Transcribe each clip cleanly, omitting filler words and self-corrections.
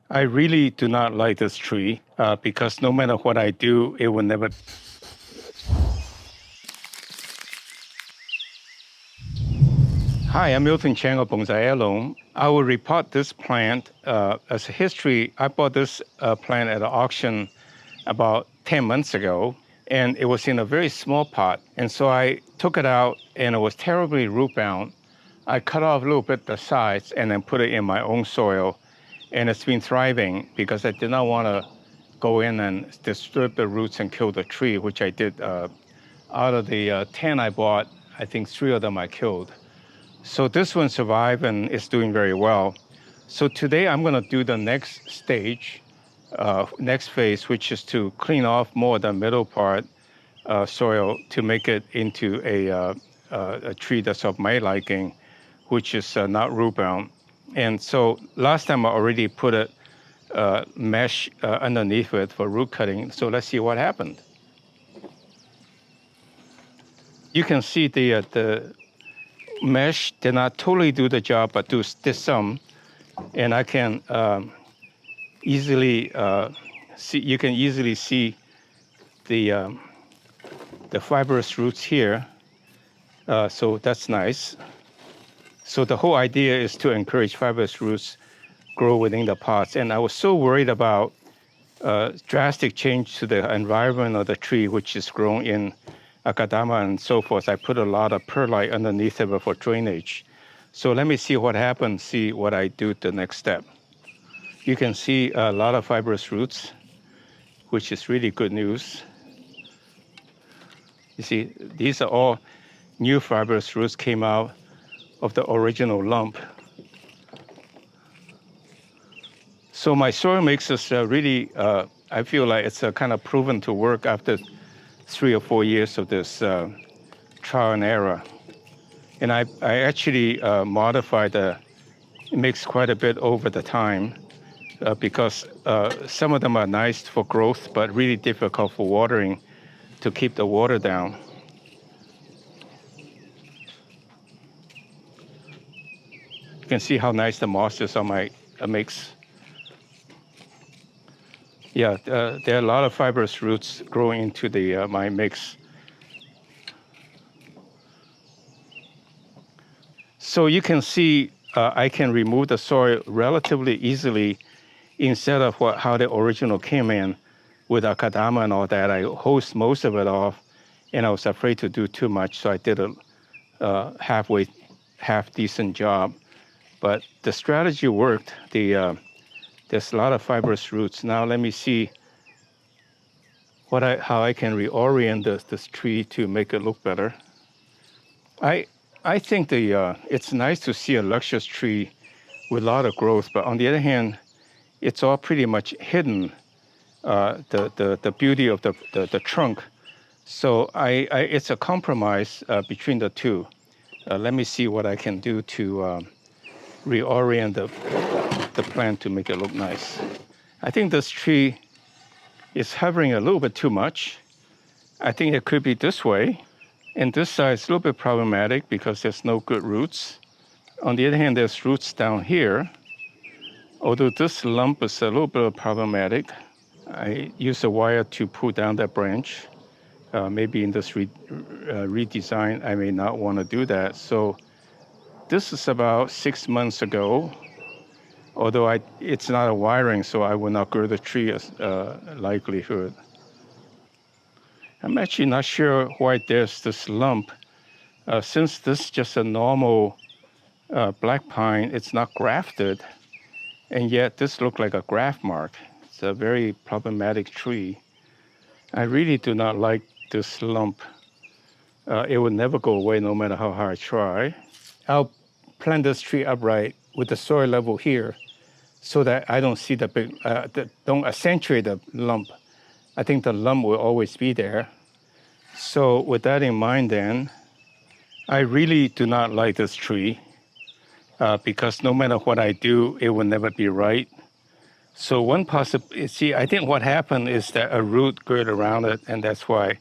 I really do not like this tree because no matter what I do, it will never. Hi, I'm miltonchang of Bonsaiheirloom. I will report this plant as a history. I bought this plant at an auction about 10 months ago, and it was in a very small pot. And so I took it out, and it was terribly root bound. I cut off a little bit the sides and then put it in my own soil, and it's been thriving because I did not want to go in and disturb the roots and kill the tree, which I did. Out of the 10 I bought, I think 3 of them I killed. So this one survived and is doing very well. So today I'm going to do the next stage, next phase, which is to clean off more of the middle part soil to make it into a tree that's of my liking, which is not root bound. And so last time I already put a mesh underneath it for root cutting. So let's see what happened. You can see the mesh did not totally do the job, but did some. And I can easily see. You can easily see the fibrous roots here. So that's nice. So the whole idea is to encourage fibrous roots grow within the pots. And I was so worried about drastic change to the environment of the tree, which is grown in akadama and so forth. I put a lot of perlite underneath it for drainage. So let me see what happens, see what I do the next step. You can see a lot of fibrous roots, which is really good news. You see, these are all new fibrous roots came out of the original lump. So my soil mix is really, I feel like it's kind of proven to work after 3 or 4 years of this trial and error. And I actually modified the mix quite a bit over the time because some of them are nice for growth, but really difficult for watering to keep the water down. You can see how nice the moss is on my mix. Yeah, there are a lot of fibrous roots growing into the my mix. So you can see I can remove the soil relatively easily instead of how the original came in with akadama and all that. I hosed most of it off, and I was afraid to do too much, so I did a half decent job. But the strategy worked. There's a lot of fibrous roots. Now let me see how I can reorient this tree to make it look better. I think it's nice to see a luscious tree with a lot of growth, but on the other hand, it's all pretty much hidden, the beauty of the trunk. So it's a compromise between the two. Let me see what I can do to reorient the plant to make it look nice. I think this tree is hovering a little bit too much. I think it could be this way. And this side is a little bit problematic because there's no good roots. On the other hand, there's roots down here. Although this lump is a little bit problematic, I use a wire to pull down that branch. Maybe in this redesign, I may not want to do that. So this is about 6 months ago. Although it's not a wiring, so I will not grow the tree as likelihood. I'm actually not sure why there's this lump. Since this is just a normal black pine, it's not grafted, and yet this looks like a graft mark. It's a very problematic tree. I really do not like this lump. It will never go away no matter how hard I try. I'll plant this tree upright with the soil level here so that I don't see the big, don't accentuate the lump. I think the lump will always be there. So with that in mind then, I really do not like this tree because no matter what I do, it will never be right. So see, I think what happened is that a root grew around it, and that's why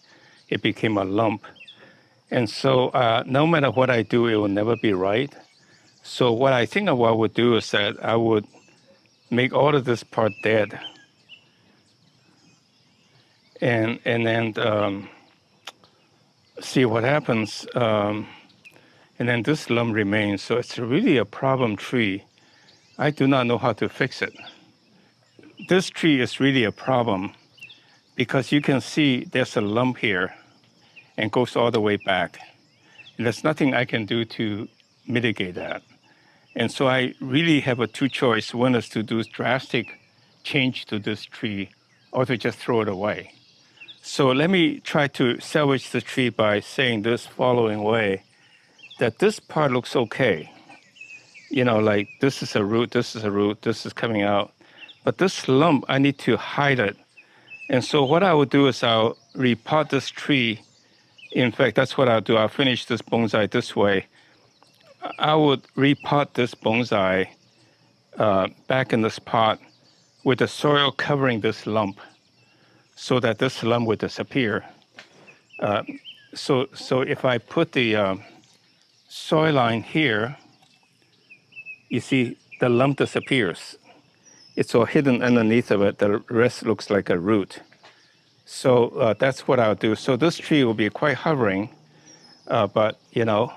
it became a lump. And so no matter what I do, it will never be right. So what I think of what I would do is that I would make all of this part dead. And then see what happens. And then this lump remains. So it's really a problem tree. I do not know how to fix it. This tree is really a problem because you can see there's a lump here and goes all the way back. And there's nothing I can do to mitigate that. And so I really have a two choice. One is to do drastic change to this tree or to just throw it away. So let me try to salvage the tree by saying this following way, that this part looks okay. You know, like this is a root, this is a root, this is coming out. But this lump, I need to hide it. And so what I will do is I'll repot this tree. In fact, that's what I'll do. I'll finish this bonsai this way. I would repot this bonsai back in this pot with the soil covering this lump so that this lump would disappear. So if I put the soil line here, you see the lump disappears. It's all hidden underneath of it. The rest looks like a root. So that's what I'll do. So this tree will be quite hovering, but you know,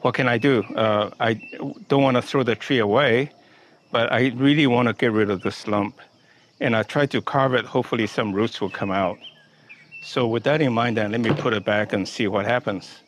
what can I do? I don't want to throw the tree away, but I really want to get rid of this lump. And I try to carve it. Hopefully some roots will come out. So with that in mind, then let me put it back and see what happens.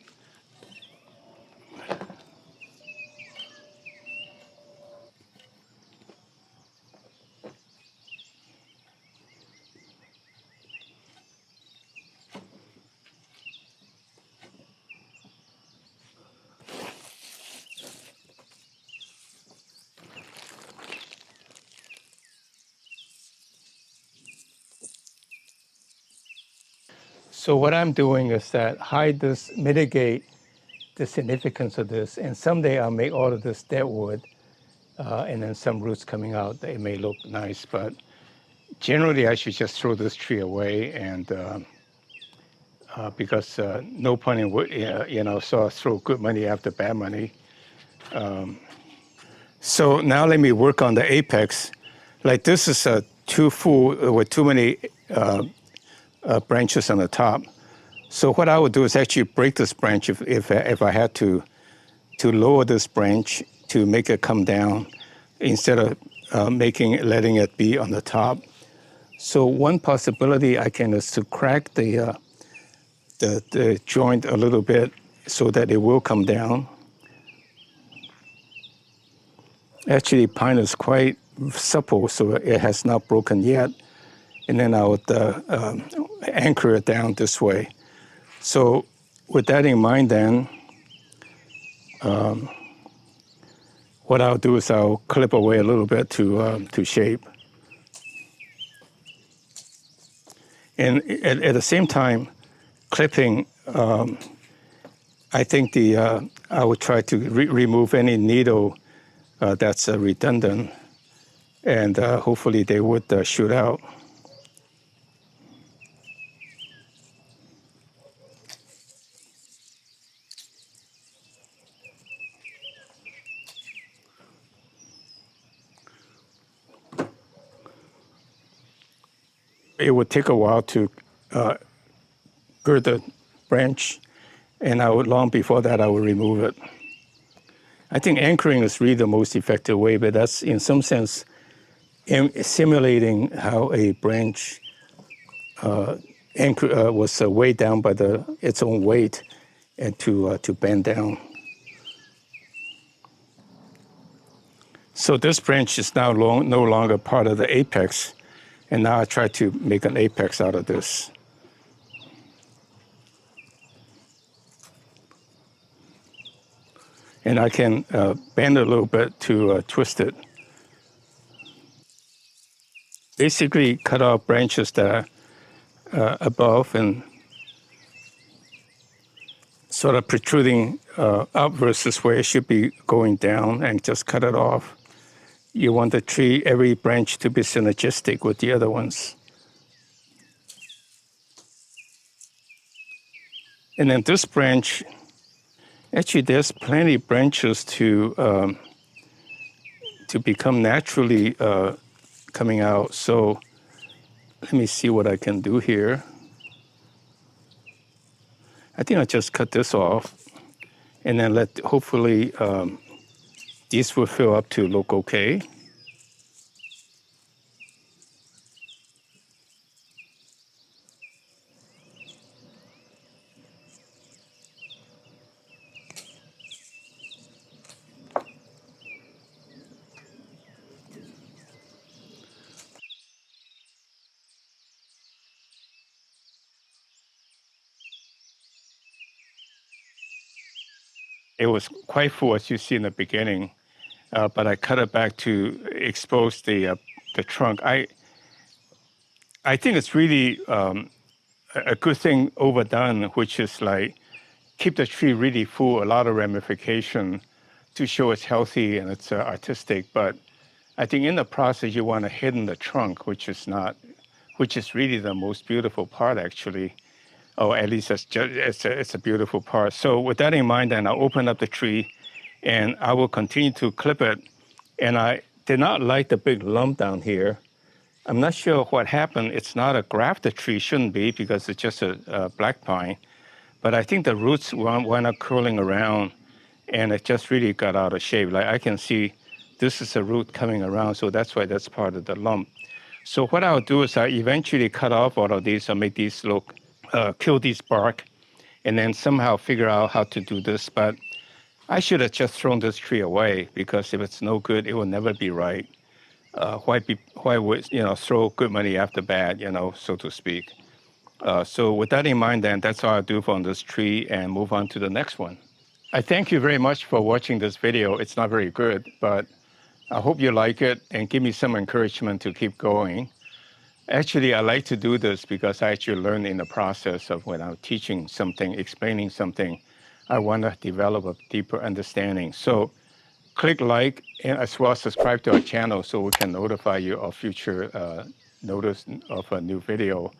So what I'm doing is that hide this, mitigate the significance of this, and someday I'll make all of this dead wood, and then some roots coming out. It may look nice, but generally I should just throw this tree away, and because no point in you know, so I throw good money after bad money. So now let me work on the apex. Like this is too full with too many branches on the top. So what I would do is actually break this branch if I had to lower this branch to make it come down instead of letting it be on the top. So one possibility I can is to crack the joint a little bit so that it will come down. Actually, pine is quite supple, so it has not broken yet. And then I would anchor it down this way. So with that in mind then, what I'll do is I'll clip away a little bit to shape. And at the same time, clipping, I think I would try to remove any needle that's redundant, and hopefully they would shoot out. It would take a while to gird the branch, and long before that I would remove it. I think anchoring is really the most effective way, but that's in some sense simulating how a branch was weighed down by its own weight and to bend down. So this branch is now no longer part of the apex, and now I try to make an apex out of this. And I can bend it a little bit to twist it. Basically cut off branches that are above and sort of protruding up versus where it should be going down, and just cut it off. You want the tree, every branch to be synergistic with the other ones. And then this branch, actually there's plenty of branches to to become naturally coming out. So let me see what I can do here. I think I'll just cut this off and then hopefully these will fill up to look okay. It was quite full, as you see in the beginning, but I cut it back to expose the trunk. I think it's really a good thing overdone, which is like keep the tree really full, a lot of ramification to show it's healthy and it's artistic. But I think in the process you want to hidden the trunk, which is really the most beautiful part actually. Or at least it's a beautiful part. So with that in mind, then I'll open up the tree and I will continue to clip it. And I did not like the big lump down here. I'm not sure what happened. It's not a grafted tree, shouldn't be, because it's just a black pine. But I think the roots wound up curling around and it just really got out of shape. Like I can see this is a root coming around, so that's why that's part of the lump. So what I'll do is I eventually cut off all of these. I'll make these look, kill these bark, and then somehow figure out how to do this. But I should have just thrown this tree away, because if it's no good, it will never be right. Why would throw good money after bad, so to speak. So with that in mind, then that's all I'll do on this tree and move on to the next one. I thank you very much for watching this video. It's not very good, but I hope you like it and give me some encouragement to keep going. Actually, I like to do this because I actually learn in the process of when I'm teaching something, explaining something. I want to develop a deeper understanding. So click like and as well as subscribe to our channel so we can notify you of future notice of a new video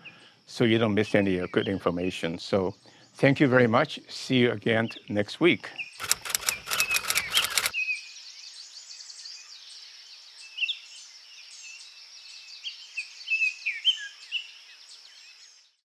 so you don't miss any good information. So thank you very much. See you again next week.